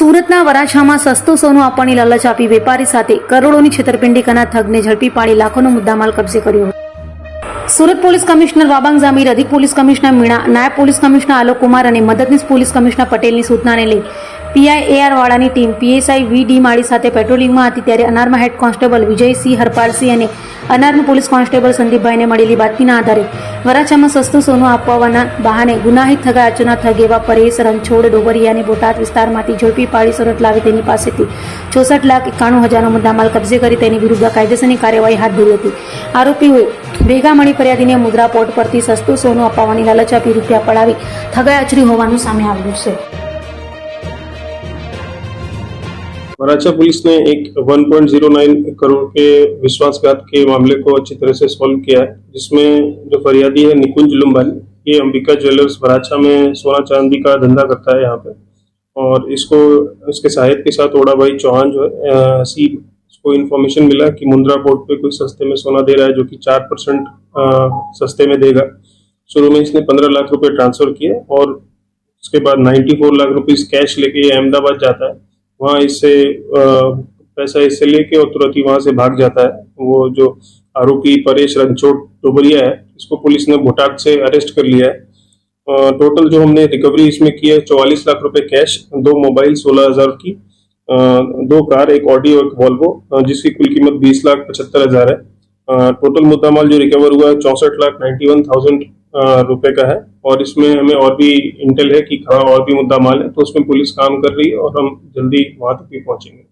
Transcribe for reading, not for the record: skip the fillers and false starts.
સુરતના વરાછામાં સસ્તું સોનું આપવાની લાલચ આપી વેપારી સાથે કરોડોની છેતરપિંડી કરનાર થગને ઝડપી પાડી લાખોનો મુદ્દામાલ કબજે કર્યો. સુરત પોલીસ કમિશનર વાબાંગ ઝામીર, અધિક પોલીસ કમિશનર મીણા, નાયબ પોલીસ કમિશનર આલોક કુમાર અને મદદનીશ પોલીસ કમિશનર પટેલની સૂચનાને લઈ પીઆઈએઆર વાળાની ટીમ પીએસઆઈ વી ડી માળી સાથે પેટ્રોલિંગમાં હતી ત્યારે અનારમાં હેડ કોન્સ્ટેબલ વિજયસિંહ હરપાલસિંહ અને અનારમાં પોલીસ કોન્સ્ટેબલ સંદીપભાઈને મળેલી બાતમીના આધારે વરાછામાં સસ્તું સોનું આપવાના બહાને ગુનાહિત થગા આચરનાર થગ એવા પરેશ રણછોડ ડોબરિયાને બોટાદ વિસ્તારમાંથી ઝડપી પાડી સુરત લાવી તેની પાસેથી 64,91,000નો મુદ્દામાલ કબજે કરી તેની વિરુદ્ધ કાયદેસરની કાર્યવાહી હાથ ધરી હતી. આરોપીઓએ ભેગા મળી ફરિયાદીને મુદ્રા પોર્ટ પરથી સસ્તું સોનું અપાવવાની લાલચ આપી રૂપિયા પડાવી થગાઈ આચરી હોવાનું સામે આવ્યું છે. वराछा पुलिस ने एक 1.09 करोड़ के विश्वासघात के मामले को अच्छी तरह से सॉल्व किया है, जिसमें जो फरियादी है निकुंज लुम्बानी, ये अंबिका ज्वेलर्स वराछा में सोना चांदी का धंधा करता है यहाँ पे, और इसको इसके सहायक के साथ ओड़ा भाई चौहान जो है इसको इन्फॉर्मेशन मिला कि मुंद्रा पोर्ट पे कोई सस्ते में सोना दे रहा है जो कि 4% सस्ते में देगा. शुरू में इसने 15 लाख रुपए ट्रांसफर किए और उसके बाद 94 लाख रुपीस कैश लेके अहमदाबाद जाता है. वहाँ इससे पैसा इससे लेके और तुरंत ही वहाँ से भाग जाता है. वो जो आरोपी परेश रणछोड़ डोबरिया है, इसको पुलिस ने बोटाद से अरेस्ट कर लिया है. टोटल जो हमने रिकवरी इसमें की है 44 लाख रुपए कैश, 2 मोबाइल 16,000 की, 2 कार, एक ऑडी और एक वॉल्वो, जिसकी कुल कीमत 20,75,000 है. टोटल मुद्दामाल जो रिकवर हुआ है 64,91,000 रुपए का है. और इसमें हमें और भी इंटेल है कि कहाँ और भी मुद्दा माल है, तो उसमें पुलिस काम कर रही है और हम जल्दी वहां तक भी पहुंचेंगे.